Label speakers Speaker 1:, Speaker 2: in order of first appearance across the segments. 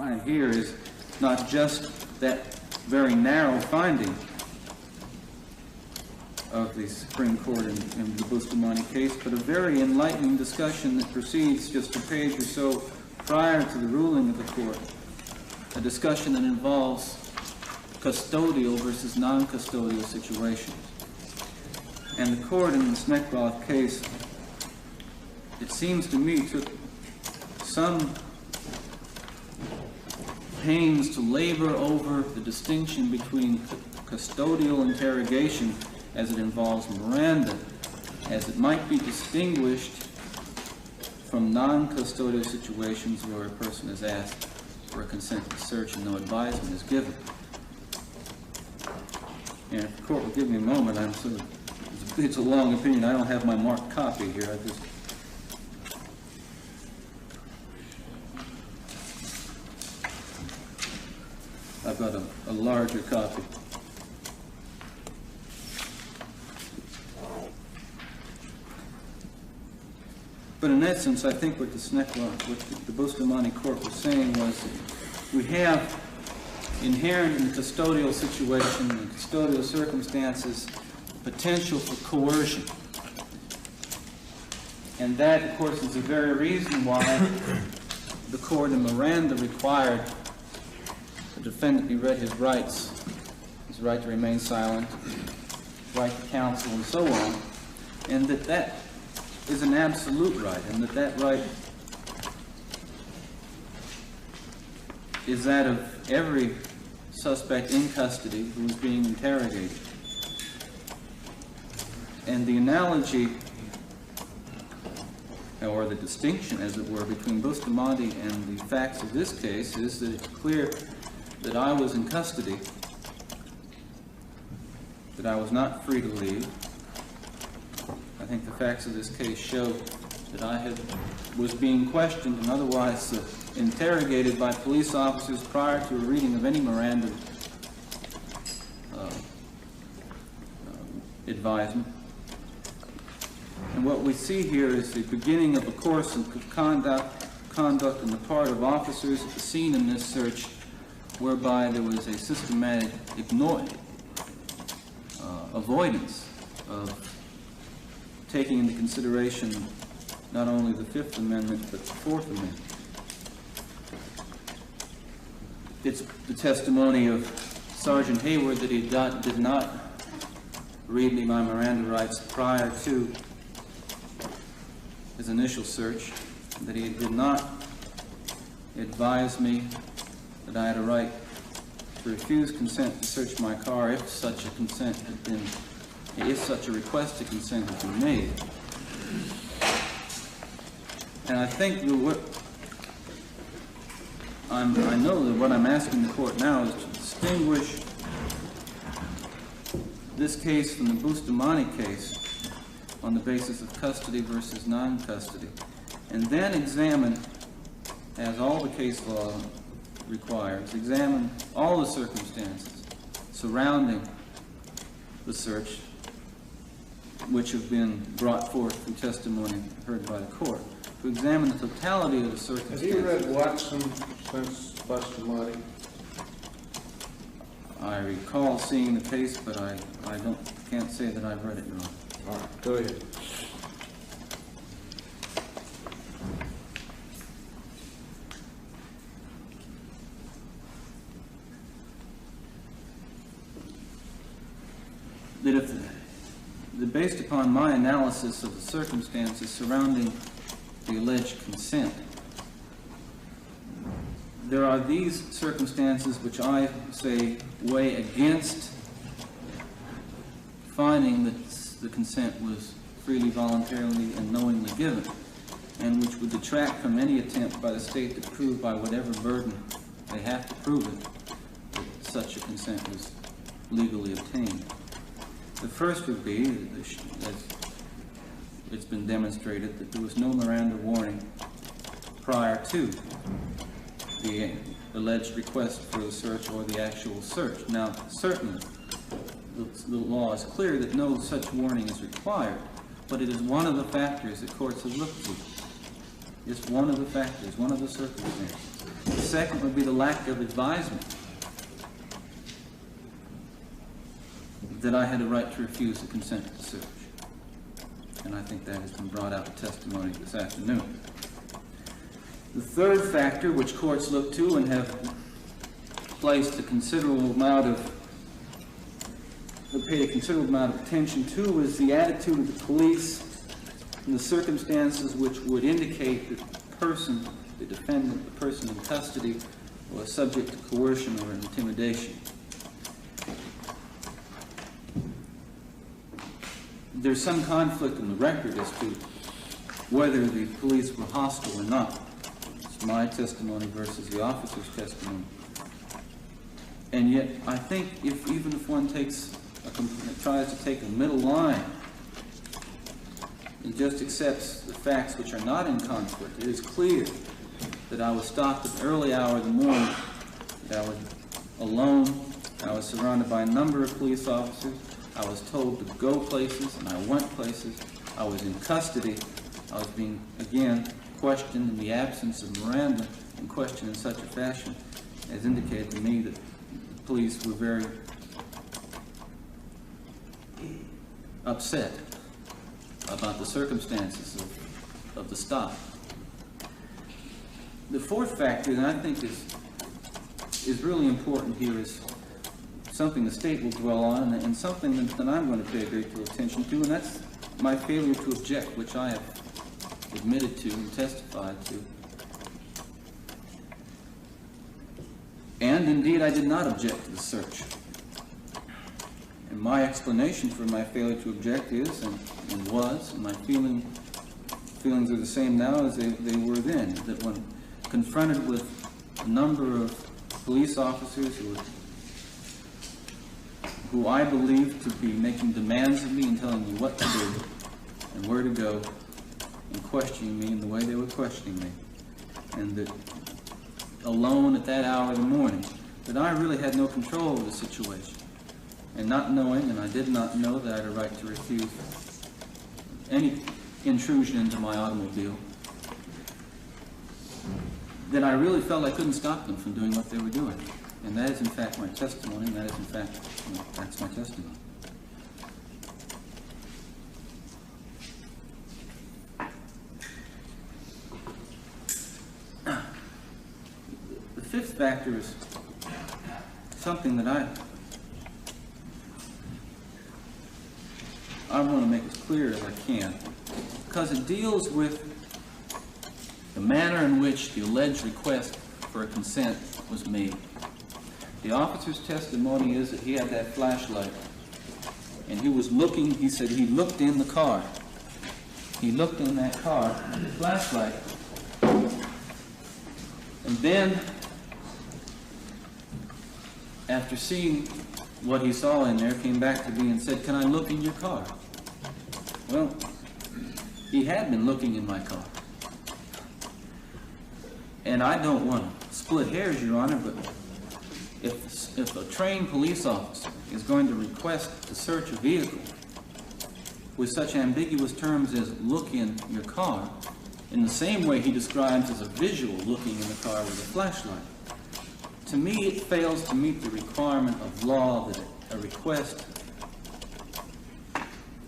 Speaker 1: finding here is not just that very narrow finding of the Supreme Court in the Bustamante case, but a very enlightening discussion that proceeds just a page or so prior to the ruling of the court, a discussion that involves custodial versus non-custodial situations. And the court in the Sneckroth case, it seems to me, took some pains to labor over the distinction between custodial interrogation as it involves Miranda, as it might be distinguished from non-custodial situations where a person is asked for a consent to search and no advisement is given. And if the court will give me a moment, it's a long opinion. I don't have my marked copy here. I've got a larger copy. But in essence, I think what the Bustamante court was saying was we have inherent in the custodial situation and custodial circumstances potential for coercion. And that, of course, is the very reason why the court in Miranda required the defendant be read his rights, his right to remain silent, right to counsel, and so on, and that is an absolute right, and that right is that of every suspect in custody who is being interrogated. And the analogy, or the distinction, as it were, between Bustamante and the facts of this case is that it's clear that I was in custody, that I was not free to leave. I think the facts of this case show that I was being questioned and otherwise interrogated by police officers prior to a reading of any Miranda advisement. And what we see here is the beginning of a course of conduct on the part of officers at the scene in this search, whereby there was a systematic avoidance of taking into consideration not only the Fifth Amendment, but the Fourth Amendment. It's the testimony of Sergeant Hayward that he did not read me my Miranda rights prior to his initial search, that he did not advise me that I had a right to refuse consent to search my car if such a consent had been, if such a request to consent had been made. And I think I know that what I'm asking the court now is to distinguish this case from the Bustamante case on the basis of custody versus non-custody, and then examine, as all the case law requires, examine all the circumstances surrounding the search which have been brought forth through testimony heard by the court, to examine the totality of the circumstances.
Speaker 2: Have you read Watson since Bustamante?
Speaker 1: I recall seeing the case, but I can't say that I've read it, Your Honor.
Speaker 2: All right, go ahead.
Speaker 1: That based upon my analysis of the circumstances surrounding the alleged consent, there are these circumstances which I say weigh against finding that the consent was freely, voluntarily, and knowingly given, and which would detract from any attempt by the state to prove by whatever burden they have to prove it that such a consent was legally obtained. The first would be, as it's been demonstrated, that there was no Miranda warning prior to the alleged request for the search or the actual search. Now, certainly, the law is clear that no such warning is required, but it is one of the factors that courts have looked to. It's one of the factors, one of the circumstances. The second would be the lack of advisement that I had a right to refuse the consent to search. And I think that has been brought out in testimony this afternoon. The third factor, which courts look to and have placed a considerable amount of, paid a considerable amount of attention to, is the attitude of the police and the circumstances which would indicate that the person, the defendant, the person in custody, was subject to coercion or intimidation. There's some conflict in the record as to whether the police were hostile or not. It's my testimony versus the officer's testimony. And yet, I think even if one tries to take a middle line and just accepts the facts which are not in conflict, it is clear that I was stopped at an early hour of the morning, that I was alone, I was surrounded by a number of police officers, I was told to go places, and I went places. I was in custody. I was being, again, questioned in the absence of Miranda, and questioned in such a fashion as indicated to me that the police were very upset about the circumstances of the stop. The fourth factor that I think is really important here is something the state will dwell on, and something that I'm going to pay a great deal of attention to, and that's my failure to object, which I have admitted to and testified to. And indeed, I did not object to the search. And my explanation for my failure to object is, and was, and my feelings are the same now as they were then, that when confronted with a number of police officers who I believed to be making demands of me and telling me what to do and where to go and questioning me in the way they were questioning me, and that alone at that hour of the morning, that I really had no control of the situation. And not knowing, and I did not know that I had a right to refuse any intrusion into my automobile, then I really felt I couldn't stop them from doing what they were doing. And that is in fact my testimony, and that is in fact, that's my testimony. The fifth factor is something that I want to make as clear as I can, because it deals with the manner in which the alleged request for a consent was made. The officer's testimony is that he had that flashlight, and he was looking, he said he looked in the car. He looked in that car, the flashlight, and then, after seeing what he saw in there, came back to me and said, "Can I look in your car?" Well, he had been looking in my car. And I don't want to split hairs, Your Honor, but if a trained police officer is going to request to search a vehicle with such ambiguous terms as look in your car, in the same way he describes as a visual looking in the car with a flashlight, to me it fails to meet the requirement of law that a request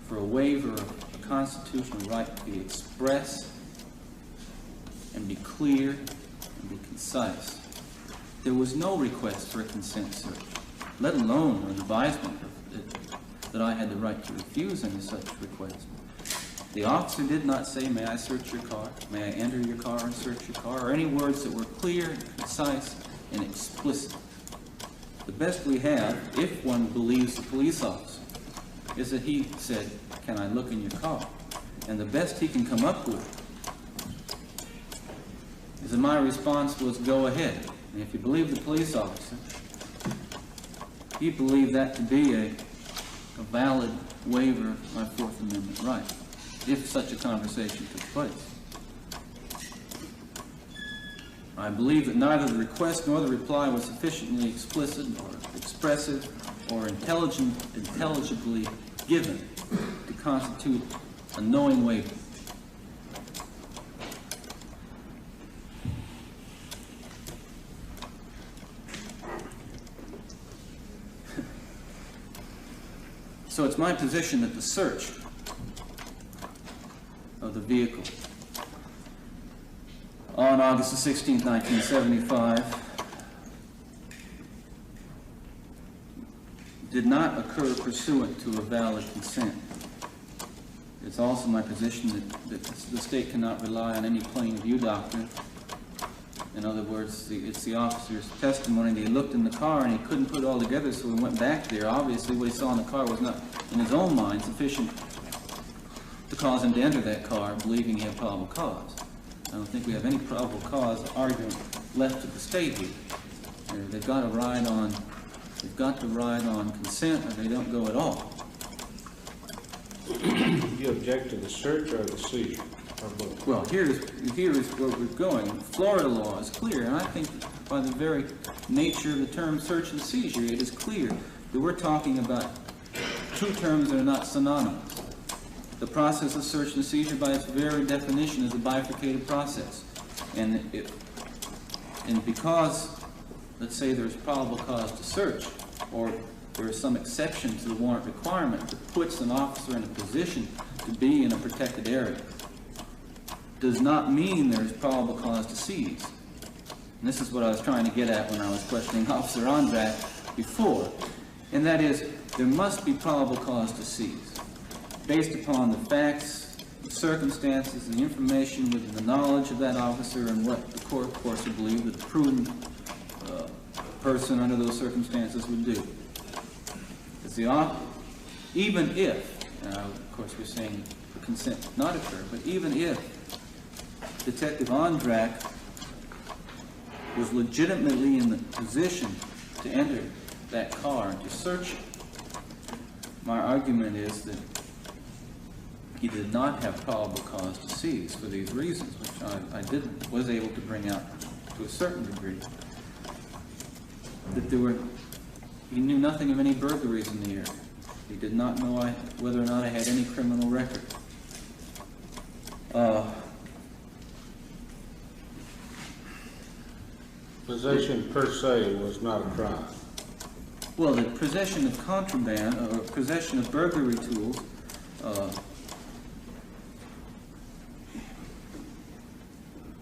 Speaker 1: for a waiver of a constitutional right to be expressed and be clear and be concise. There was no request for a consent search, let alone an advisement that I had the right to refuse any such request. The officer did not say, "May I search your car? May I enter your car and search your car?" or any words that were clear, concise, and explicit. The best we have, if one believes the police officer, is that he said, "Can I look in your car?" And the best he can come up with is that my response was, "Go ahead." And if you believe the police officer, he believed that to be a valid waiver of my Fourth Amendment right, if such a conversation took place. I believe that neither the request nor the reply was sufficiently explicit or expressive or intelligibly given to constitute a knowing waiver. So it's my position that the search of the vehicle on August the 16th, 1975 did not occur pursuant to a valid consent. It's also my position that the state cannot rely on any plain view doctrine. In other words, it's the officer's testimony that he looked in the car and he couldn't put it all together, so he went back there. Obviously, what he saw in the car was not, in his own mind, sufficient to cause him to enter that car, believing he had probable cause. I don't think we have any probable cause argument left to the state here. They've got to ride on consent, or they don't go at all.
Speaker 2: You object to the search or the seizure, or both?
Speaker 1: Well, here's where we're going. Florida law is clear, and I think by the very nature of the term search and seizure, it is clear that we're talking about two terms that are not synonymous. The process of search and seizure, by its very definition, is a bifurcated process. And because, let's say there's probable cause to search, or there is some exception to the warrant requirement that puts an officer in a position to be in a protected area, does not mean there is probable cause to seize. And this is what I was trying to get at when I was questioning Officer Ondrak before, and that is, there must be probable cause to seize, based upon the facts, the circumstances, the information within the knowledge of that officer, and what the court, of course, would believe that a prudent person under those circumstances would do. Even if, of course we're saying the consent did not occur, but even if Detective Ondrak was legitimately in the position to enter that car and to search it, my argument is that he did not have probable cause to seize for these reasons, which I was able to bring out to a certain degree. That he knew nothing of any burglaries in the area. He did not know whether or not I had any criminal record.
Speaker 2: Possession per se was not a crime.
Speaker 1: Well, the possession of contraband, or possession of burglary tools,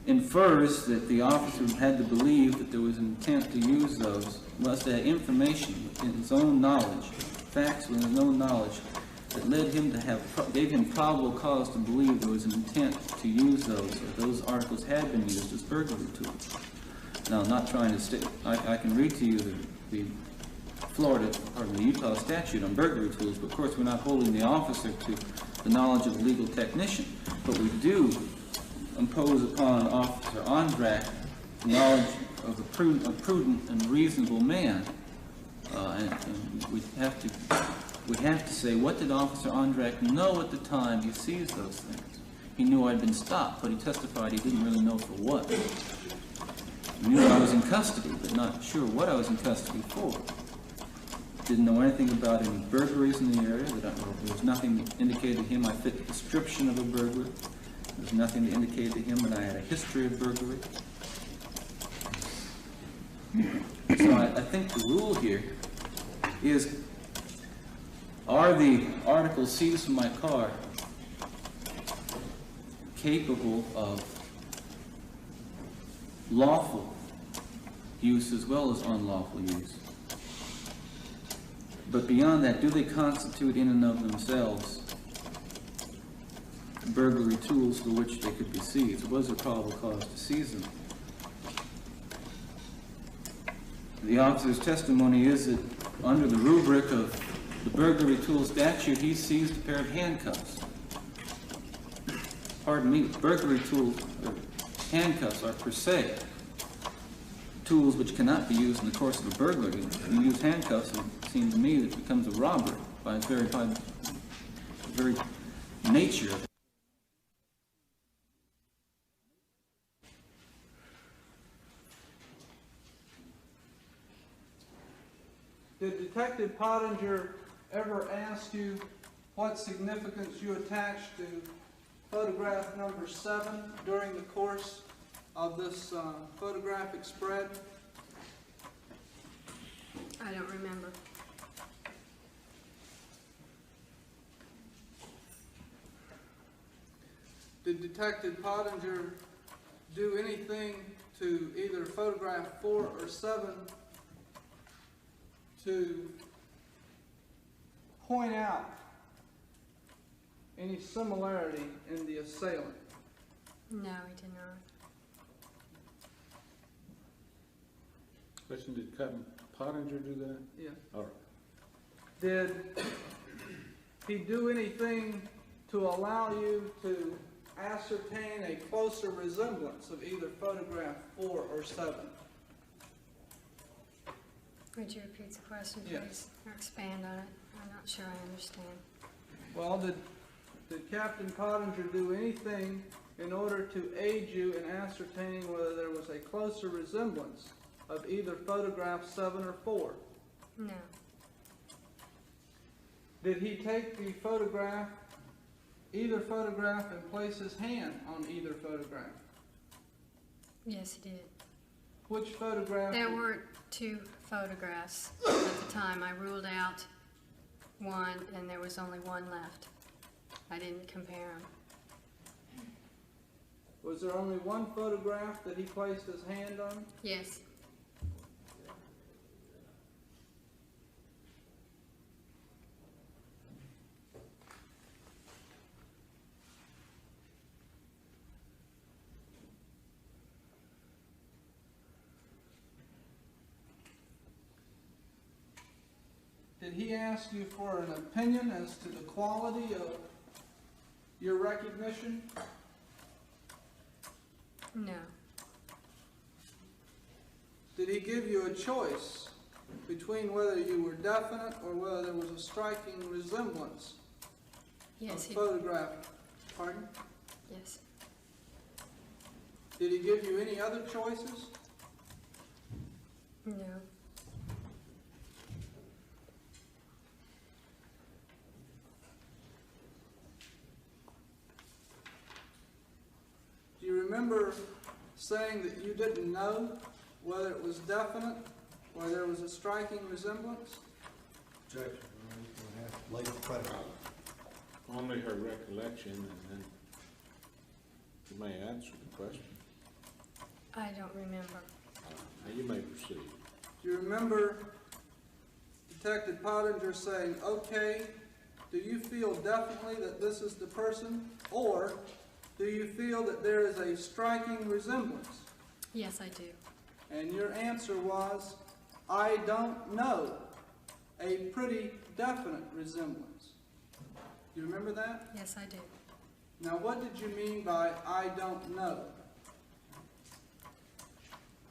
Speaker 1: infers that the officer had to believe that there was an intent to use those, must have information in his own knowledge, facts within his own knowledge, that led him to gave him probable cause to believe there was an intent to use those, or those articles had been used as burglary tools. Now, I'm not trying to I can read to you the Utah statute on burglary tools, but of course we're not holding the officer to the knowledge of a legal technician, but we do impose upon Officer Ondrak knowledge of a prudent and reasonable man, and we have to say, what did Officer Ondrak know at the time he seized those things? He knew I'd been stopped, but he testified he didn't really know for what. He knew I was in custody, but not sure what I was in custody for. Didn't know anything about any burglaries in the area. There was nothing that indicated to him I fit the description of a burglar. There was nothing that indicated to him that I had a history of burglary. So I think the rule here is, are the articles seized from my car capable of lawful use as well as unlawful use? But beyond that, do they constitute in and of themselves burglary tools for which they could be seized? Was there probable cause to seize them? The officer's testimony is that under the rubric of the burglary tool statute, he seized a pair of handcuffs. Pardon me, burglary tools or handcuffs are per se tools which cannot be used in the course of a burglary. If you use handcuffs, it seems to me that it becomes a robbery by its very nature.
Speaker 3: Did Detective Pottinger ever ask you what significance you attached to photograph number 7 during the course of this photographic spread?
Speaker 4: I don't remember.
Speaker 3: Did Detective Pottinger do anything to either photograph 4 or 7 to point out any similarity in the assailant?
Speaker 4: No, he did not.
Speaker 2: Question, did Captain Pottinger do that?
Speaker 3: Yeah.
Speaker 2: All right.
Speaker 3: Did he do anything to allow you to ascertain a closer resemblance of either photograph 4 or 7?
Speaker 4: Would you repeat the question, please?
Speaker 3: Yes.
Speaker 4: Or expand on it? I'm not sure I understand.
Speaker 3: Well, did Captain Pottinger do anything in order to aid you in ascertaining whether there was a closer resemblance of either photograph 7 or 4?
Speaker 4: No.
Speaker 3: Did he take the photograph, either photograph, and place his hand on either photograph?
Speaker 4: Yes, he did.
Speaker 3: Which photograph?
Speaker 4: There were 2 photographs at the time. I ruled out one, and there was only one left. I didn't compare them.
Speaker 3: Was there only one photograph that he placed his hand on?
Speaker 4: Yes.
Speaker 3: Did he ask you for an opinion as to the quality of your recognition?
Speaker 4: No.
Speaker 3: Did he give you a choice between whether you were definite or whether there was a striking resemblance
Speaker 4: Yes,
Speaker 3: of
Speaker 4: he
Speaker 3: photograph? Pardon?
Speaker 4: Yes.
Speaker 3: Did he give you any other choices?
Speaker 4: No.
Speaker 3: Do you remember saying that you didn't know whether it was definite or there was a striking resemblance?
Speaker 5: Objection. We're going to have late question.
Speaker 2: Only her recollection, and then you may answer the question.
Speaker 4: I don't remember.
Speaker 2: Now you may proceed.
Speaker 3: Do you remember Detective Pottinger saying, okay, do you feel definitely that this is the person, or do you feel that there is a striking resemblance?
Speaker 4: Yes, I do.
Speaker 3: And your answer was, I don't know. A pretty definite resemblance. Do you remember that?
Speaker 4: Yes, I do.
Speaker 3: Now, what did you mean by I don't know?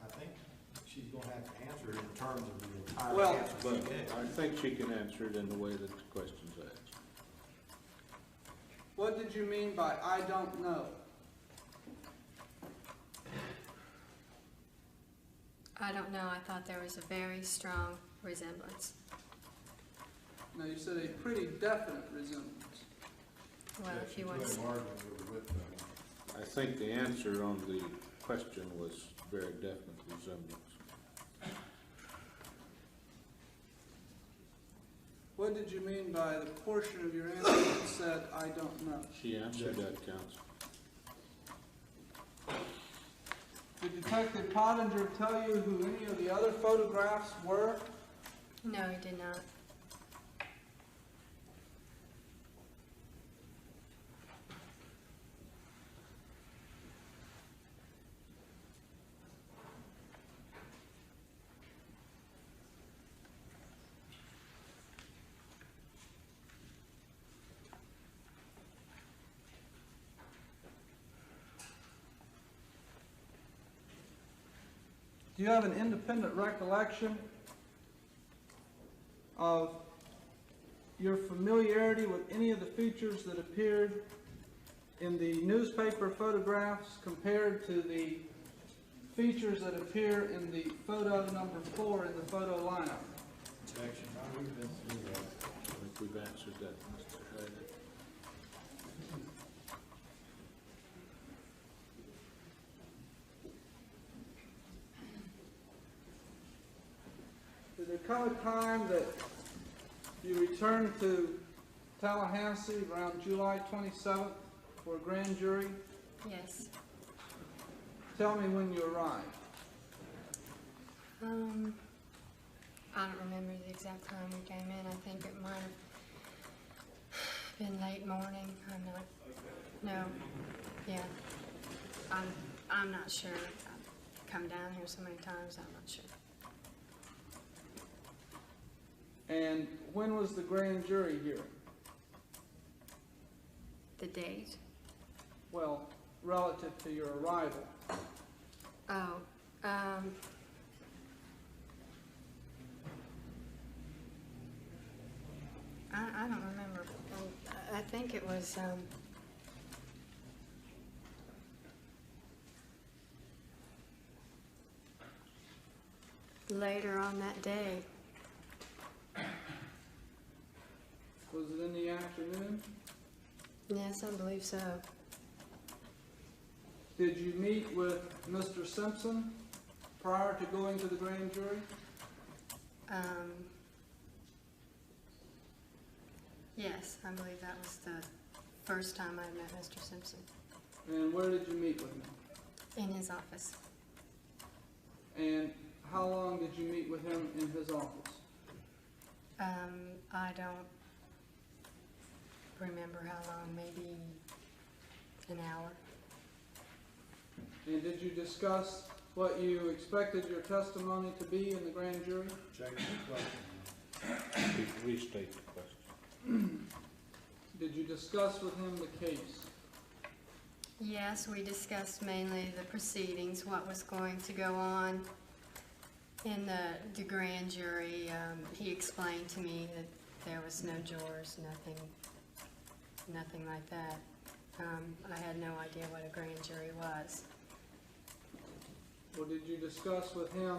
Speaker 5: I think she's going to have to answer it in terms of the entire
Speaker 3: Well,
Speaker 5: answer.
Speaker 2: But
Speaker 5: she gave.
Speaker 2: I think she can answer it in the way that the question's asked.
Speaker 3: What did you mean by I don't know?
Speaker 4: I don't know. I thought there was a very strong resemblance.
Speaker 3: No, you said a pretty definite resemblance.
Speaker 4: Well, if you want to.
Speaker 2: I think the answer on the question was very definite resemblance.
Speaker 3: What did you mean by the portion of your answer that said I don't know?
Speaker 2: She answered that, counsel.
Speaker 3: Did Detective Pottinger tell you who any of the other photographs were?
Speaker 4: No, he did not.
Speaker 3: Do you have an independent recollection of your familiarity with any of the features that appeared in the newspaper photographs compared to the features that appear in the photo number 4 in the photo lineup?
Speaker 5: Objection.
Speaker 2: I think we've answered that, Mr. Hayden.
Speaker 3: Did there come a time that you returned to Tallahassee around July 27th for a grand jury
Speaker 4: Yes.
Speaker 3: Tell me when you arrived.
Speaker 4: I don't remember the exact time we came in. I think it might have been late morning. No. Yeah. I'm not sure. I've come down here so many times, I'm not sure.
Speaker 3: And when was the grand jury hearing?
Speaker 4: The date?
Speaker 3: Well, relative to your arrival.
Speaker 4: Oh, I don't remember. I think it was, later on that day.
Speaker 3: Was it in the afternoon?
Speaker 4: Yes, I believe so.
Speaker 3: Did you meet with Mr. Simpson prior to going to the grand jury?
Speaker 4: Yes, I believe that was the first time I met Mr. Simpson.
Speaker 3: And where did you meet with him?
Speaker 4: In his office.
Speaker 3: And how long did you meet with him in his office?
Speaker 4: I don't remember how long, maybe an hour.
Speaker 3: And did you discuss what you expected your testimony to be in the grand jury?
Speaker 5: Objection to question.
Speaker 2: Restate the question.
Speaker 3: Did you discuss with him the case?
Speaker 4: Yes, we discussed mainly the proceedings, what was going to go on in the grand jury. He explained to me that there was no jurors, nothing like that. I had no idea what a grand jury was.
Speaker 3: Or did you discuss with him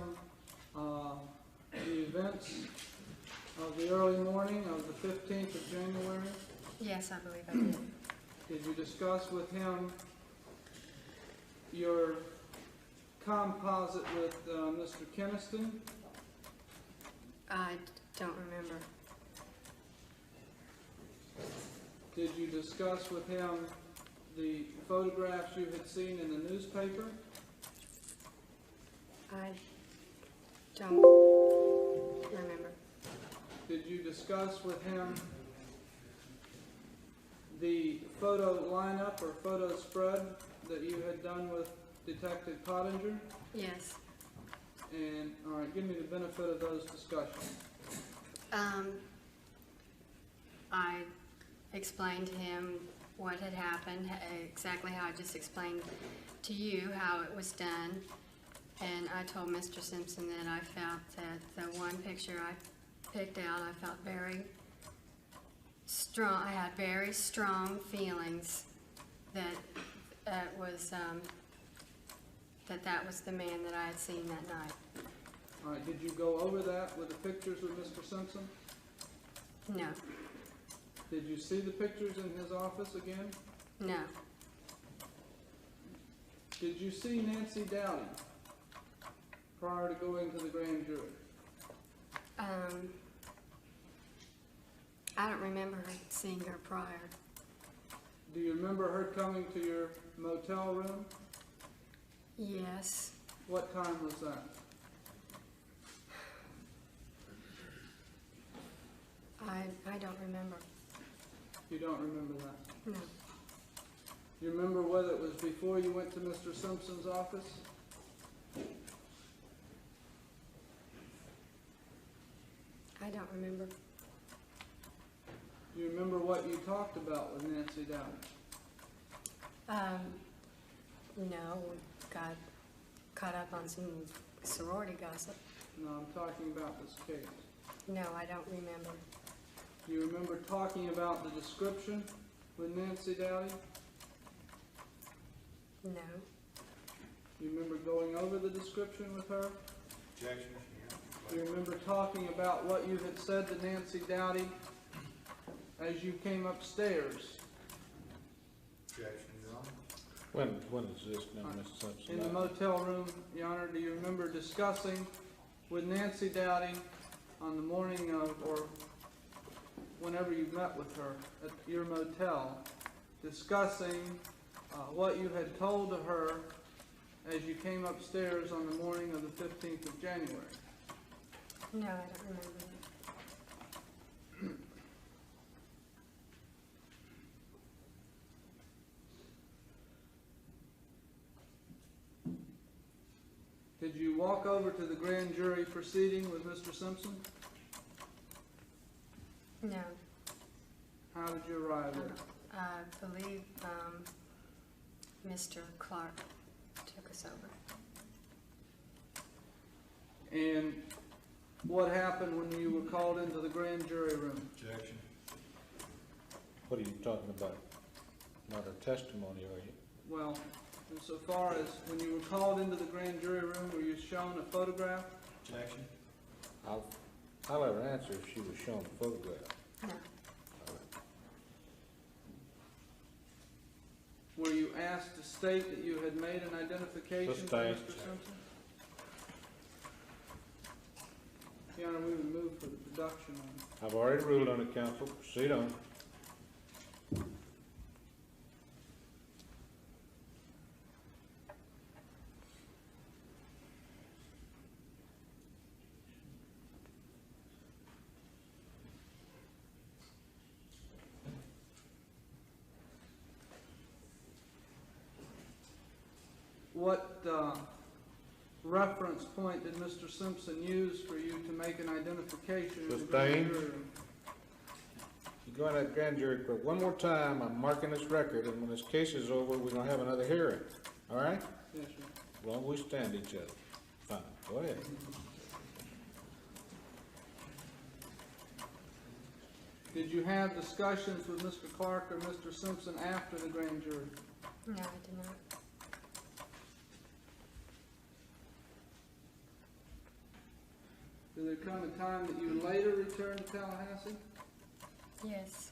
Speaker 3: the events of the early morning of the 15th of January?
Speaker 4: Yes, I believe I did.
Speaker 3: Did you discuss with him your composite with Mr. Keniston?
Speaker 4: I don't remember.
Speaker 3: Did you discuss with him the photographs you had seen in the newspaper?
Speaker 4: I don't remember.
Speaker 3: Did you discuss with him the photo lineup or photo spread that you had done with Detective Pottinger?
Speaker 4: Yes.
Speaker 3: And, all right, give me the benefit of those discussions.
Speaker 4: I explained to him what had happened, exactly how I just explained to you how it was done. And I told Mr. Simpson that I felt that the one picture I picked out, I felt very strong. I had very strong feelings that that was the man that I had seen that night.
Speaker 3: All right, did you go over that with the pictures with Mr. Simpson?
Speaker 4: No,
Speaker 3: Did you see the pictures in his office again?
Speaker 4: no,
Speaker 3: Did you see Nancy Dowdy prior to going to the grand jury?
Speaker 4: I don't remember seeing her prior.
Speaker 3: Do you remember her coming to your motel room?
Speaker 4: Yes,
Speaker 3: What time was that?
Speaker 4: I don't remember.
Speaker 3: You don't remember that?
Speaker 4: No,
Speaker 3: You remember whether it was before you went to Mr. Simpson's office?
Speaker 4: I don't remember.
Speaker 3: Do you remember what you talked about with Nancy Dowdy?
Speaker 4: No, we got caught up on some sorority gossip.
Speaker 3: No, I'm talking about this case.
Speaker 4: No, I don't remember.
Speaker 3: Do you remember talking about the description with Nancy Dowdy?
Speaker 4: No,
Speaker 3: Do you remember going over the description with her?
Speaker 5: Objection.
Speaker 3: Do you remember talking about what you had said to Nancy Dowdy as you came upstairs
Speaker 5: Objection, Your Honor.
Speaker 2: When is this now, Mr. Simpson?
Speaker 3: in the motel room, Your Honor? Do you remember discussing with Nancy Dowdy on the morning of, or whenever you met with her at your motel, discussing what you had told to her as you came upstairs on the morning of the 15th of January?
Speaker 4: No, I don't remember that.
Speaker 3: Did you walk over to the grand jury proceeding with Mr. Simpson?
Speaker 4: No.
Speaker 3: How did you arrive there?
Speaker 4: I believe Mr. Clark took us over.
Speaker 3: And what happened when you were called into the grand jury room?
Speaker 5: Objection.
Speaker 2: What are you talking about? Not a testimony, are you?
Speaker 3: Well, insofar as when you were called into the grand jury room, were you shown a photograph?
Speaker 5: Objection.
Speaker 2: I'll ever answer if she was shown a photograph.
Speaker 4: No.
Speaker 3: Were you asked to state that you had made an identification for
Speaker 2: Sustained.
Speaker 3: Mr. Simpson? Your Honor, we would move for the production on it.
Speaker 2: I've already ruled on it, counsel. Proceed on.
Speaker 3: What reference point did Mr. Simpson use for you to make an identification in the grand
Speaker 2: Sustained.
Speaker 3: jury room?
Speaker 2: You go in that grand jury court one more time, I'm marking this record, and when this case is over, we're gonna have another hearing. All right?
Speaker 3: Yes, sir.
Speaker 2: As long as we stand each other. Fine, go ahead.
Speaker 3: Did you have discussions with Mr. Clark or Mr. Simpson after the grand jury?
Speaker 4: No, I did not.
Speaker 3: Did there come a time that you later returned to Tallahassee?
Speaker 4: Yes.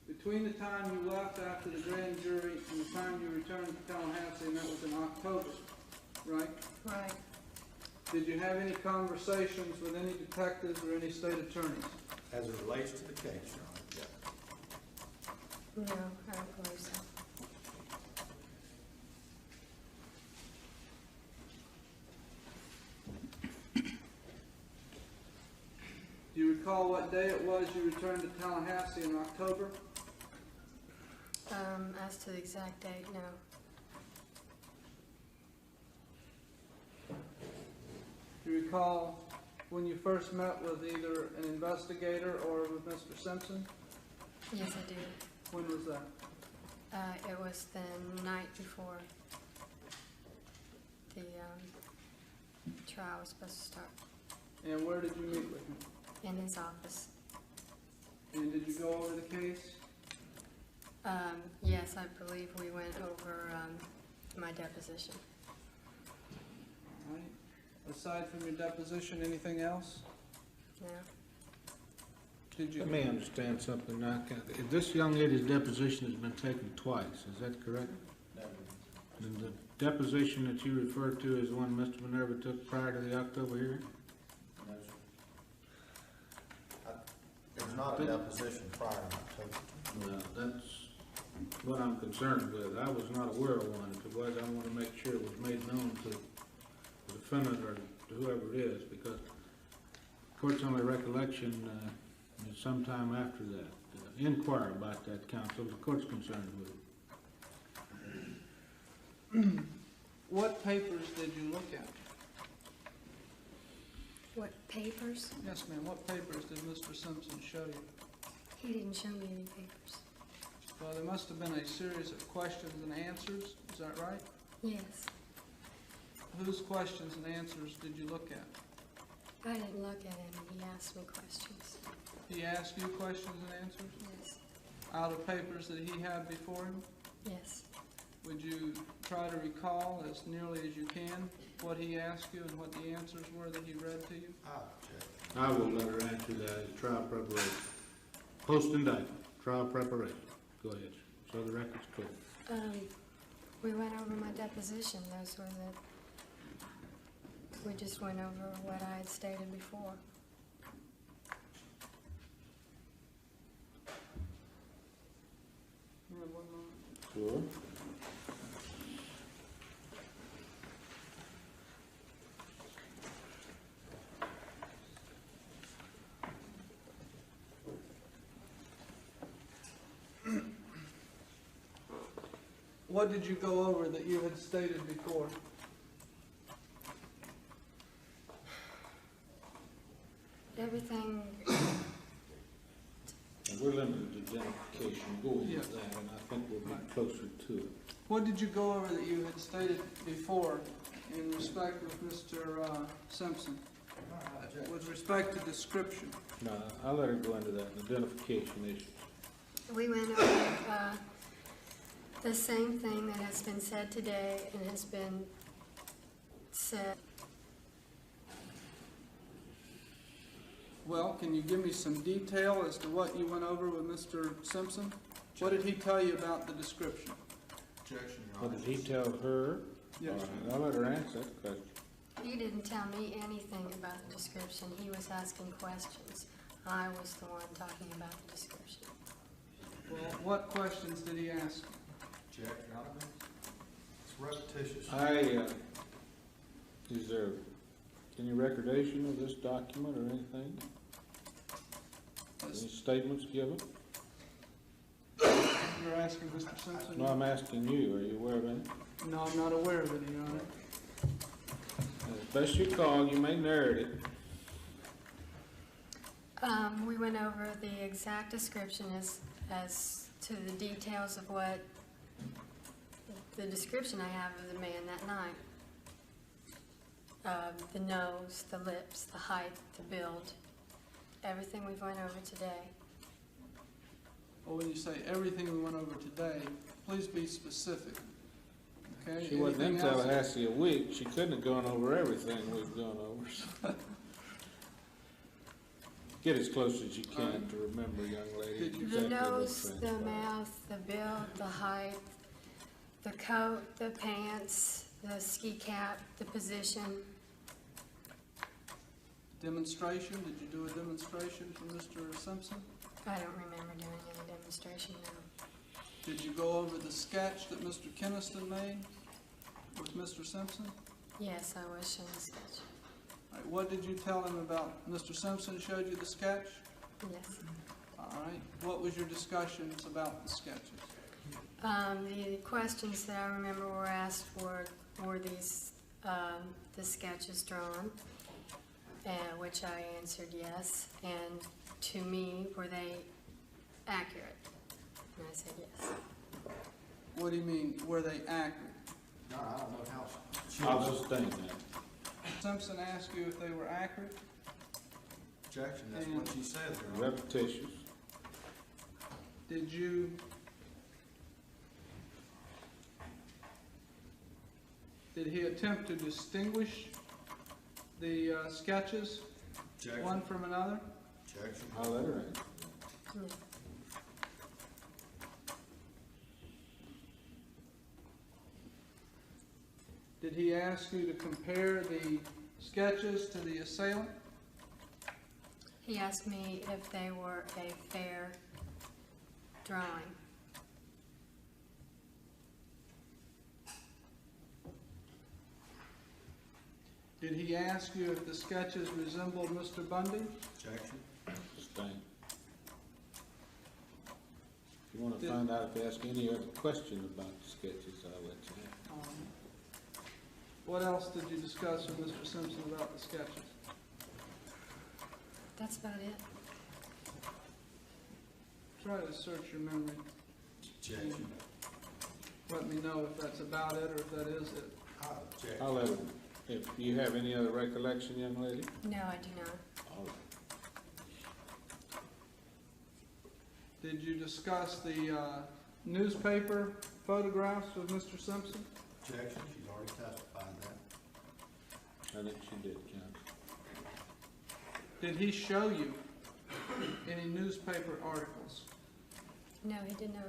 Speaker 3: Between the time you left after the grand jury and the time you returned to Tallahassee, and that was in October, right?
Speaker 4: Right.
Speaker 3: Did you have any conversations with any detectives or any state attorneys?
Speaker 5: As it relates to the case, Your Honor, yes.
Speaker 4: No, I don't believe so.
Speaker 3: Do you recall what day it was you returned to Tallahassee in October?
Speaker 4: As to the exact date, no.
Speaker 3: Do you recall when you first met with either an investigator or with Mr. Simpson?
Speaker 4: Yes, I do.
Speaker 3: When was that?
Speaker 4: It was the night before the trial was supposed to start,
Speaker 3: And where did you meet with him?
Speaker 4: in his office.
Speaker 3: And did you go over the case?
Speaker 4: Yes, I believe we went over my deposition.
Speaker 3: All right. Aside from your deposition, anything else?
Speaker 4: No?
Speaker 3: Did you?
Speaker 6: Let me understand something now. This young lady's deposition has been taken twice, is that correct? And the deposition that you refer to is the one Mr. Minerva took prior to the October hearing?
Speaker 5: No, sir. There's not a deposition prior to October.
Speaker 6: Well, that's what I'm concerned with. I was not aware of one. If it was, I want to make sure it was made known to the defendant or to whoever it is, because court's only recollection is sometime after that. Inquire about that, counsel. The court's concerned with it.
Speaker 3: What papers did you look at?
Speaker 4: What papers?
Speaker 3: Yes, ma'am. What papers did Mr. Simpson show you?
Speaker 4: He didn't show me any papers.
Speaker 3: Well, there must have been a series of questions and answers. Is that right?
Speaker 4: Yes.
Speaker 3: Whose questions and answers did you look at?
Speaker 4: I didn't look at him. He asked me questions.
Speaker 3: He asked you questions and answers
Speaker 4: Yes.
Speaker 3: out of papers that he had before him?
Speaker 4: Yes.
Speaker 3: Would you try to recall as nearly as you can what he asked you and what the answers were that he read to you?
Speaker 5: I object.
Speaker 6: I will let her answer that as trial preparation. Post-indictment, trial preparation. Go ahead, so the record's clear.
Speaker 4: We went over my deposition. Those were we just went over what I had stated before.
Speaker 3: Yeah, one moment.
Speaker 6: Sure.
Speaker 3: What did you go over that you had stated before?
Speaker 4: Everything,
Speaker 6: And we're limited to identification going
Speaker 3: Yeah.
Speaker 6: with that, and I think we'll be closer to it.
Speaker 3: What did you go over that you had stated before in respect with Mr. Simpson? With respect to description?
Speaker 6: No, I'll let her go into that, identification issues.
Speaker 4: we went over the same thing that has been said today and has been said.
Speaker 3: Well, can you give me some detail as to what you went over with Mr. Simpson? What did he tell you about the description?
Speaker 5: Objection, Your
Speaker 6: What
Speaker 5: Honor.
Speaker 6: did he tell her?
Speaker 3: Yes.
Speaker 6: All right, I'll let her answer that question.
Speaker 4: He didn't tell me anything about the description. He was asking questions. I was the one talking about the description.
Speaker 3: Well, what questions did he ask?
Speaker 5: Object, Your Honor. It's repetitious.
Speaker 6: Is there any recordation of this document or anything? Any statements given?
Speaker 3: You're asking Mr. Simpson?
Speaker 6: No, I'm asking you, are you aware of any?
Speaker 3: No, I'm not aware of it, Your Honor.
Speaker 6: As best you call, you may narrate it.
Speaker 4: We went over the exact description as to the details of what the description I have of the man that night. The nose, the lips, the height, the build, everything we've went over today.
Speaker 3: Well, when you say everything we went over today, please be specific. Okay?
Speaker 6: She wasn't in
Speaker 3: Anything else?
Speaker 6: Tallahassee a week, she couldn't have gone over everything we've gone over. Get as close as you can to remember, young lady.
Speaker 3: Did you-
Speaker 4: The
Speaker 6: exactly what
Speaker 4: nose, the
Speaker 6: transpired.
Speaker 4: mouth, the build, the height, the coat, the pants, the ski cap, the position.
Speaker 3: Demonstration, did you do a demonstration for Mr. Simpson?
Speaker 4: I don't remember doing any demonstration now.
Speaker 3: Did you go over the sketch that Mr. Keniston made with Mr. Simpson?
Speaker 4: Yes, I was shown the sketch.
Speaker 3: All right, what did you tell him about, Mr. Simpson showed you the sketch?
Speaker 4: Yes.
Speaker 3: All right, what was your discussions about the sketches?
Speaker 4: The questions that I remember were asked were these, the sketches drawn, which I answered yes, and to me, were they accurate? And I said yes.
Speaker 3: What do you mean, were they accurate?
Speaker 5: Your Honor, I don't know how.
Speaker 6: I'll sustain that.
Speaker 3: Simpson asked you if they were accurate?
Speaker 5: Objection, that's what she said, Your Honor.
Speaker 6: Repetitious.
Speaker 3: Did he attempt to distinguish the sketches,
Speaker 5: Objection.
Speaker 3: one from another?
Speaker 5: Objection.
Speaker 6: I'll let her answer.
Speaker 4: No.
Speaker 3: Did he ask you to compare the sketches to the assailant?
Speaker 4: He asked me if they were a fair drawing.
Speaker 3: Did he ask you if the sketches resembled Mr. Bundy?
Speaker 5: Objection.
Speaker 6: Sustain. If you want to find out if they ask any other question about the sketches, I'll let you know.
Speaker 3: What else did you discuss with Mr. Simpson about the sketches?
Speaker 4: That's about it.
Speaker 3: Try to search your memory.
Speaker 5: Objection.
Speaker 3: Let me know if that's about it or if that is it.
Speaker 5: Objection.
Speaker 6: I'll let her. If you have any other recollection, young lady?
Speaker 4: No, I do not.
Speaker 6: All right.
Speaker 3: Did you discuss the newspaper photographs with Mr. Simpson?
Speaker 5: Objection, she's already testified that.
Speaker 6: I think she did, Counsel.
Speaker 3: Did he show you any newspaper articles?
Speaker 4: No, he did not.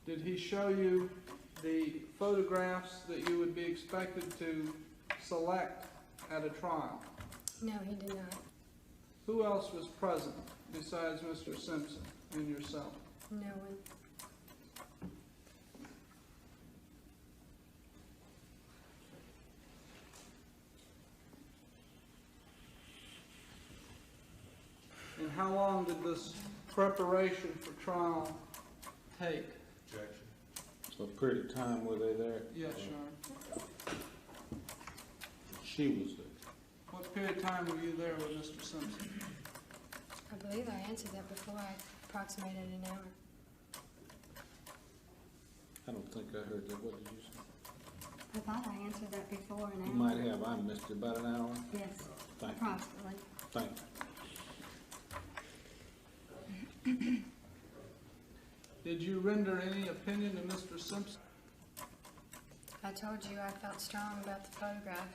Speaker 3: Did he show you the photographs that you would be expected to select at a trial?
Speaker 4: No, he did not.
Speaker 3: Who else was present besides Mr. Simpson and yourself?
Speaker 4: No one.
Speaker 3: And how long did this preparation for trial take?
Speaker 5: Objection.
Speaker 6: What period of time were they there?
Speaker 3: Yes, Your Honor.
Speaker 6: She was there.
Speaker 3: What period of time were you there with Mr. Simpson?
Speaker 4: I believe I answered that before. I approximated an hour.
Speaker 6: I don't think I heard that. What did you say?
Speaker 4: I thought I answered that before an hour.
Speaker 6: You might have. I missed it. About an hour?
Speaker 4: Yes,
Speaker 6: Thank you.
Speaker 4: approximately.
Speaker 6: Thank you.
Speaker 3: Did you render any opinion to Mr. Simpson?
Speaker 4: I told you I felt strong about the photograph.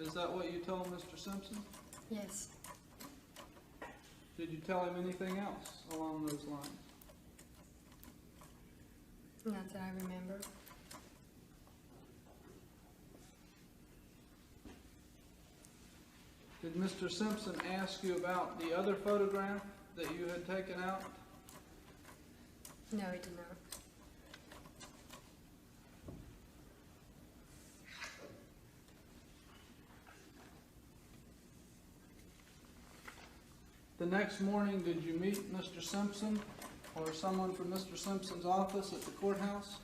Speaker 3: Is that what you told Mr. Simpson?
Speaker 4: Yes.
Speaker 3: Did you tell him anything else along those lines?
Speaker 4: Not that I remember.
Speaker 3: Did Mr. Simpson ask you about the other photograph that you had taken out?
Speaker 4: No, he did not.
Speaker 3: The next morning, did you meet Mr. Simpson or someone from Mr. Simpson's office at the courthouse?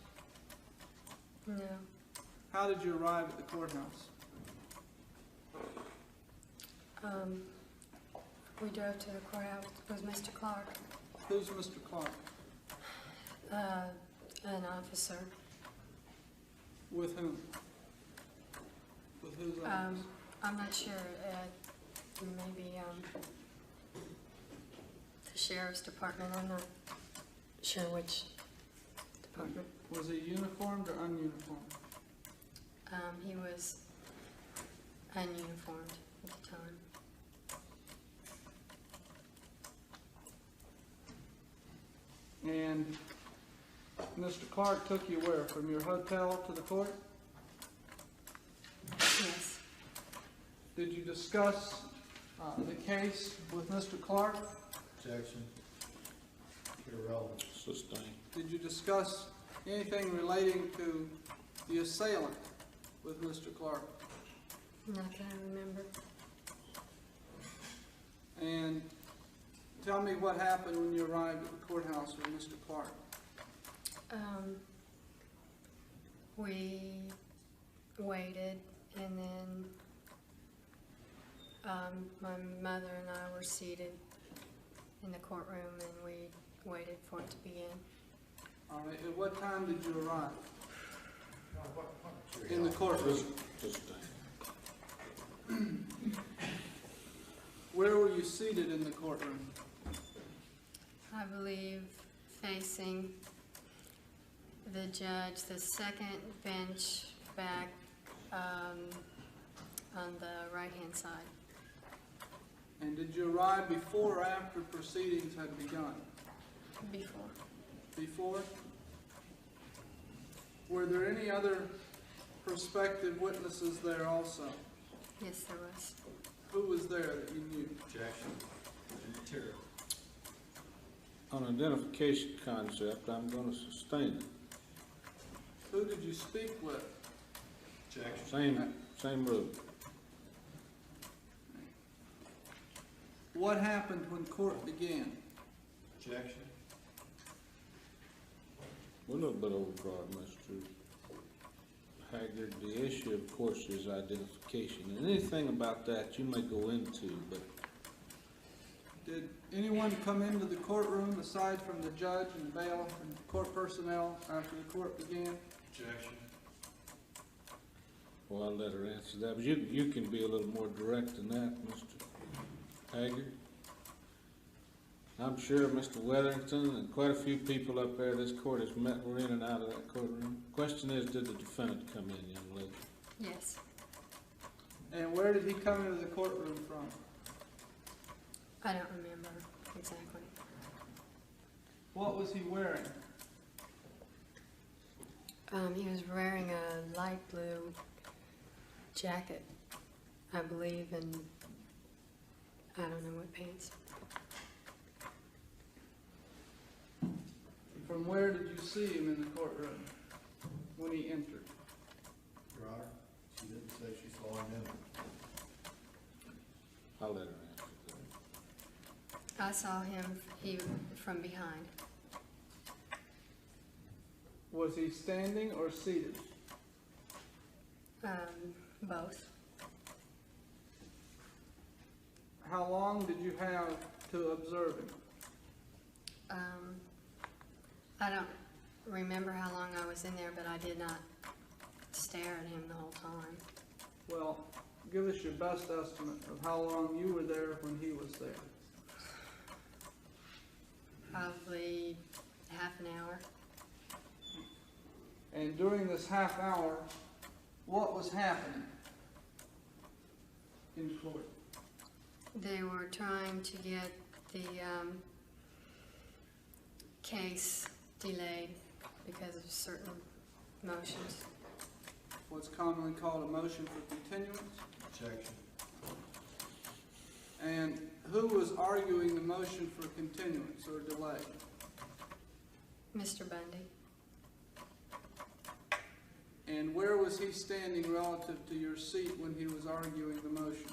Speaker 4: No.
Speaker 3: How did you arrive at the courthouse?
Speaker 4: We drove to the courthouse with Mr. Clark,
Speaker 3: Who's Mr. Clark?
Speaker 4: an officer.
Speaker 3: With whom? With whose office?
Speaker 4: I'm not sure. Maybe the sheriff's department. I'm not sure which department.
Speaker 3: Was he uniformed or ununiformed?
Speaker 4: He was ununiformed at the time.
Speaker 3: And Mr. Clark took you where? From your hotel to the court?
Speaker 4: Yes.
Speaker 3: Did you discuss the case with Mr. Clark?
Speaker 5: Objection. Irrelevant.
Speaker 6: Sustained.
Speaker 3: Did you discuss anything relating to the assailant with Mr. Clark?
Speaker 4: Not that I remember.
Speaker 3: And tell me what happened when you arrived at the courthouse with Mr. Clark.
Speaker 4: We waited, and then my mother and I were seated in the courtroom, and we waited for it to begin.
Speaker 3: All right, at what time did you arrive? In the courtroom.
Speaker 6: Sustained.
Speaker 3: Where were you seated in the courtroom?
Speaker 4: I believe facing the judge, the second bench back on the right-hand side.
Speaker 3: And did you arrive before or after proceedings had begun?
Speaker 4: Before.
Speaker 3: Before? Were there any other prospective witnesses there also?
Speaker 4: Yes, there was.
Speaker 3: Who was there that you knew?
Speaker 5: Objection. Immaterial.
Speaker 6: On identification concept, I'm going to sustain it.
Speaker 3: Who did you speak with?
Speaker 5: Objection.
Speaker 6: Same rule.
Speaker 3: What happened when court began?
Speaker 5: Objection.
Speaker 6: We're a little bit overbroad, Mr. Haggard. The issue, of course, is identification. And anything about that you may go into, but
Speaker 3: Did anyone come into the courtroom aside from the judge and bailiff and court personnel after the court began?
Speaker 5: Objection.
Speaker 6: well, I'll let her answer that. But you can be a little more direct than that, Mr. Haggard. I'm sure Mr. Weatherington and quite a few people up there this court has met, were in and out of that courtroom. Question is, did the defendant come in, young lady?
Speaker 4: Yes.
Speaker 3: And where did he come into the courtroom from?
Speaker 4: I don't remember exactly.
Speaker 3: What was he wearing?
Speaker 4: He was wearing a light blue jacket, I believe, and I don't know what pants.
Speaker 3: from where did you see him in the courtroom when he entered?
Speaker 5: Your Honor, she didn't say she saw him in.
Speaker 6: I'll let her answer
Speaker 4: I saw him, from behind.
Speaker 3: Was he standing or seated?
Speaker 4: Both.
Speaker 3: How long did you have to observe him?
Speaker 4: I don't remember how long I was in there, but I did not stare at him the whole time.
Speaker 3: Well, give us your best estimate of how long you were there when he was there.
Speaker 4: Probably half an hour.
Speaker 3: And during this half hour, what was happening in court?
Speaker 4: They were trying to get the case delayed because of certain motions.
Speaker 3: What's commonly called a motion for continuance?
Speaker 5: Objection.
Speaker 3: And who was arguing the motion for continuance or delay?
Speaker 4: Mr. Bundy.
Speaker 3: And where was he standing relative to your seat when he was arguing the motion?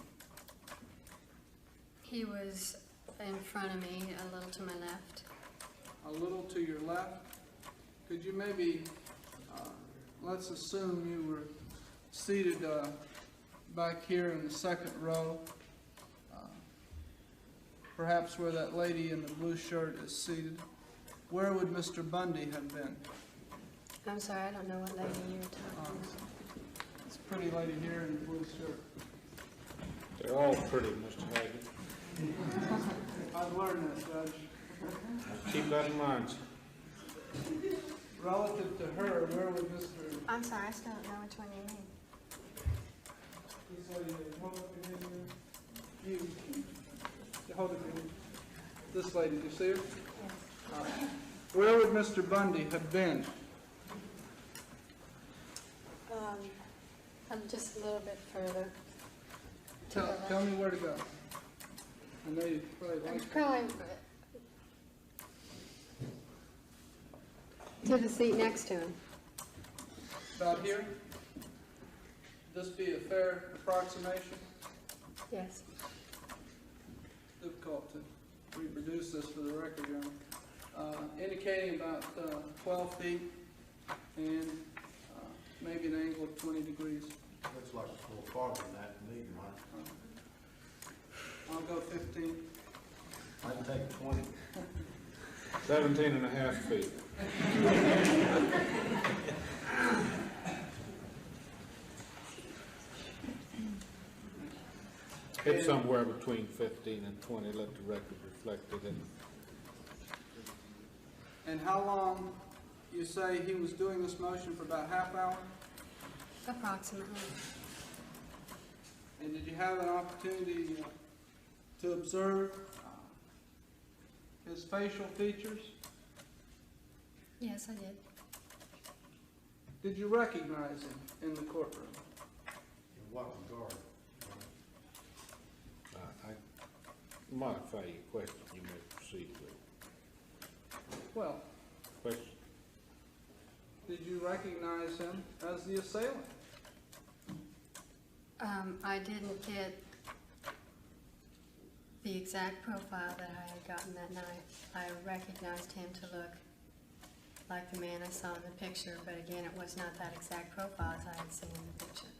Speaker 4: He was in front of me, a little to my left.
Speaker 3: A little to your left? Could you maybe, let's assume you were seated back here in the second row, perhaps where that lady in the blue shirt is seated. Where would Mr. Bundy have been?
Speaker 4: I'm sorry, I don't know what lady you're talking about.
Speaker 3: This pretty lady here in the blue shirt.
Speaker 6: They're all pretty, Mr. Hagan.
Speaker 3: I've learned this, Judge.
Speaker 6: Keep that in mind.
Speaker 3: Relative to her, where would Mr.
Speaker 4: I'm sorry, I still don't know which one you mean.
Speaker 3: This lady, hold up your hand here. You hold up your hand. This lady, do you see her?
Speaker 4: Yes.
Speaker 3: Where would Mr. Bundy have been?
Speaker 4: I'm just a little bit further.
Speaker 3: Tell me where to go. I know you probably like
Speaker 4: It's
Speaker 3: it.
Speaker 4: probably to the seat next to him.
Speaker 3: About here? This be a fair approximation?
Speaker 4: Yes.
Speaker 3: Difficult to reproduce this for the record, Your Honor. Indicating about 12 feet and maybe an angle of 20 degrees.
Speaker 5: Looks like it's a little farther than that to me, Your Honor.
Speaker 3: I'll go 15.
Speaker 5: I can take 20.
Speaker 6: 17 and a half feet. It's somewhere between 15 and 20, let the record reflect it.
Speaker 3: And how long, you say he was doing this motion for about half hour?
Speaker 4: Approximately.
Speaker 3: And did you have an opportunity to observe his facial features?
Speaker 4: Yes, I did.
Speaker 3: Did you recognize him in the courtroom?
Speaker 5: In what regard?
Speaker 6: I modify your question, you may proceed with.
Speaker 3: Well,
Speaker 6: Question?
Speaker 3: did you recognize him as the assailant?
Speaker 4: I didn't get the exact profile that I had gotten that night. I recognized him to look like the man I saw in the picture, but again, it was not that exact profile as I had seen in the picture.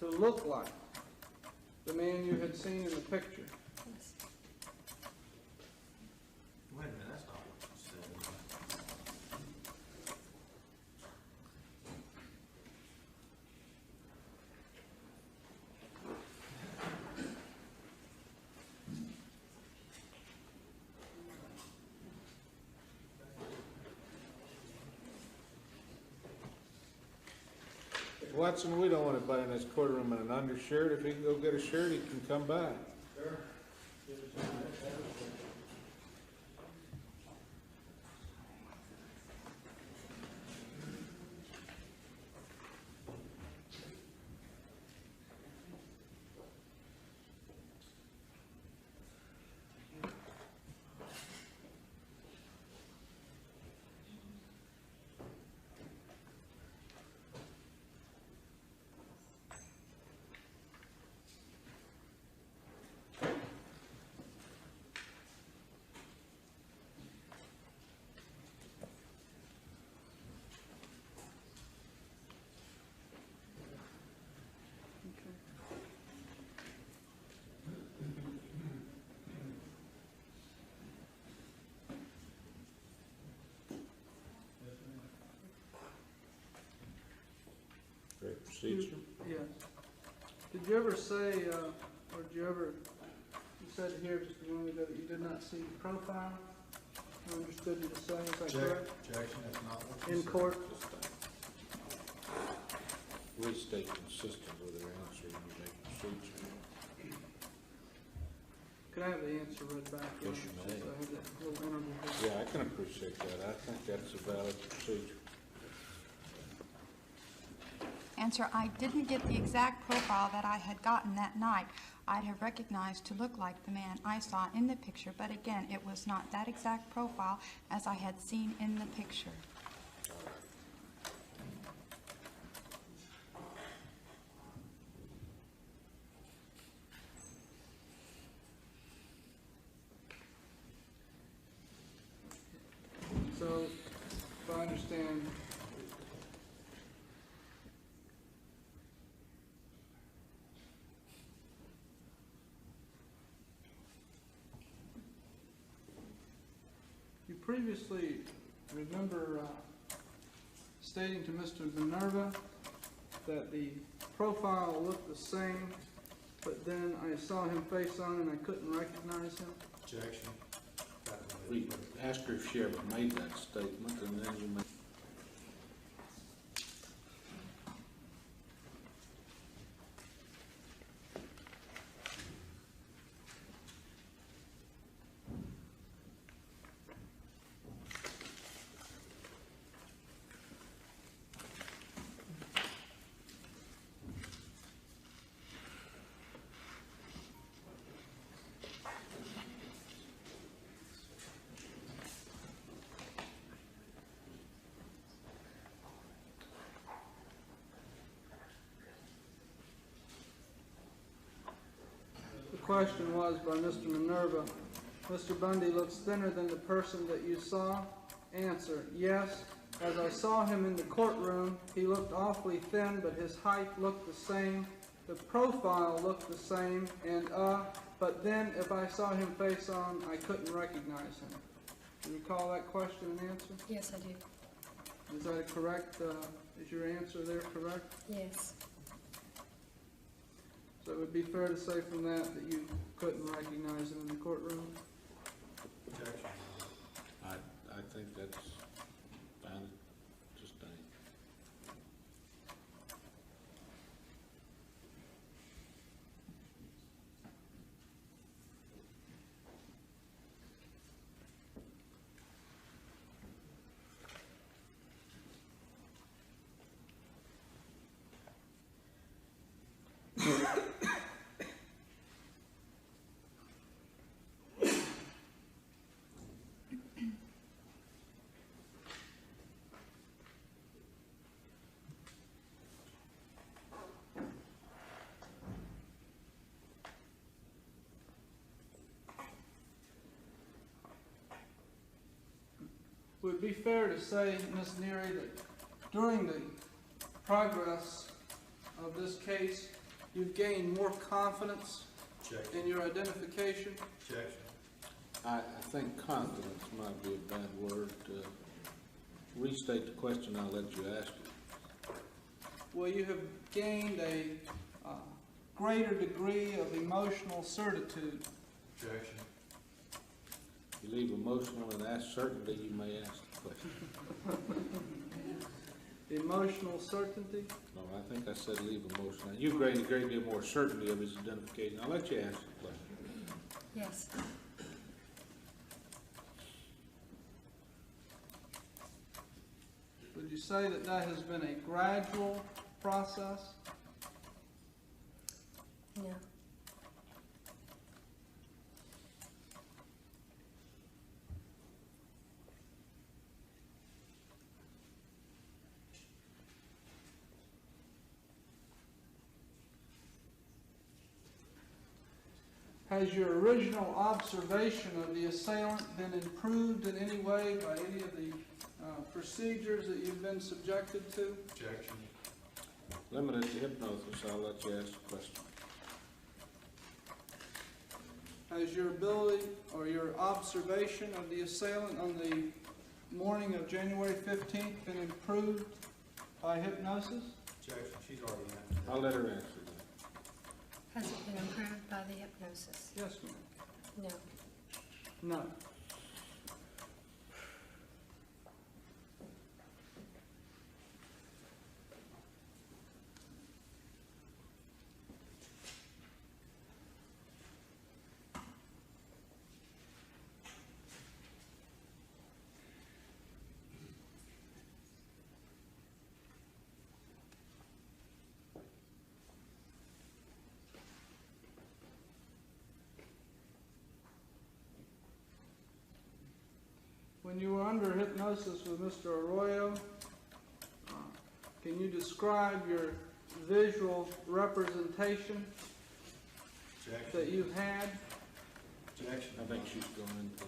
Speaker 3: To look like the man you had seen in the picture?
Speaker 4: Yes.
Speaker 5: Wait a minute, that's not what you said.
Speaker 6: Watson, we don't want anybody in this courtroom in an undershirt. If he can go get a shirt, he can come by. Great procedure.
Speaker 3: Yes. Did you ever say, or did you ever, you said here just a moment ago that you did not see the profile? I understood you to say, is that correct?
Speaker 5: Objection, that's not what you
Speaker 3: In
Speaker 5: said.
Speaker 3: court?
Speaker 6: We stay consistent with our answer when we make procedure.
Speaker 3: Could I have the answer read back?
Speaker 6: Yes, you may.
Speaker 3: Since I had that little interview here.
Speaker 6: Yeah, I can appreciate that. I think that's a valid procedure.
Speaker 7: Answer, I didn't get the exact profile that I had gotten that night. I'd have recognized to look like the man I saw in the picture, but again, it was not that exact profile as I had seen in the picture.
Speaker 3: So, if I understand, you previously remember stating to Mr. Minerva that the profile looked the same, but then I saw him face on and I couldn't recognize him?
Speaker 5: Objection.
Speaker 6: We asked her if she ever made that statement, and then you made.
Speaker 3: The question was by Mr. Minerva, Mr. Bundy looks thinner than the person that you saw? Answer, yes. As I saw him in the courtroom, he looked awfully thin, but his height looked the same. The profile looked the same, and but then if I saw him face on, I couldn't recognize him. Do you recall that question and answer?
Speaker 4: Yes, I do.
Speaker 3: Is that correct? Is your answer there correct?
Speaker 4: Yes.
Speaker 3: So it would be fair to say from that that you couldn't recognize him in the courtroom?
Speaker 5: Objection.
Speaker 6: I think that's fine. Just a
Speaker 3: Would it be fair to say, Ms. Neary, that during the progress of this case, you've gained more confidence
Speaker 5: Objection.
Speaker 3: in your identification?
Speaker 5: Objection.
Speaker 6: I think confidence might be a bad word. Restate the question, I'll let you ask it.
Speaker 3: Well, you have gained a greater degree of emotional certitude.
Speaker 5: Objection.
Speaker 6: If you leave emotional and ask certainty, you may ask the question.
Speaker 3: Emotional certainty?
Speaker 6: No, I think I said leave emotional. You've gained a great deal more certainty of his identification. I'll let you ask the question.
Speaker 4: Yes.
Speaker 3: Would you say that that has been a gradual process?
Speaker 4: No.
Speaker 3: Has your original observation of the assailant been improved in any way by any of the procedures that you've been subjected to?
Speaker 5: Objection.
Speaker 6: Limited to hypnosis, I'll let you ask the question.
Speaker 3: Has your ability or your observation of the assailant on the morning of January 15th been improved by hypnosis?
Speaker 5: Objection, she's already answered.
Speaker 6: I'll let her answer that.
Speaker 4: Has it been approved by the hypnosis?
Speaker 3: Yes, ma'am.
Speaker 4: No.
Speaker 3: No. When you were under hypnosis with Mr. Arroyo, can you describe your visual representation that
Speaker 5: Objection.
Speaker 3: you had?
Speaker 5: Objection.
Speaker 6: I think she's going into,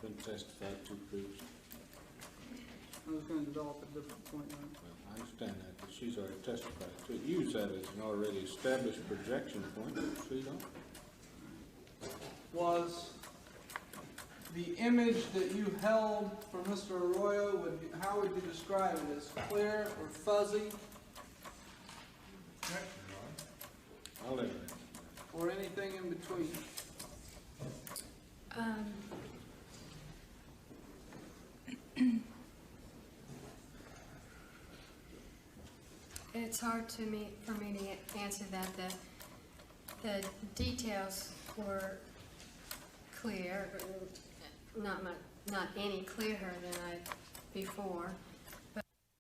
Speaker 6: been testified to prove.
Speaker 3: I was going to develop a different point on it.
Speaker 6: Well, I understand that, but she's already testified to it. Use that as an already established projection point, so you don't.
Speaker 3: Was the image that you held for Mr. Arroyo, how would you describe it? As clear or fuzzy
Speaker 5: Objection, Your Honor.
Speaker 6: I'll let her answer.
Speaker 3: or anything in between?
Speaker 4: It's hard for me to answer that. The details were clear, not any clearer than before.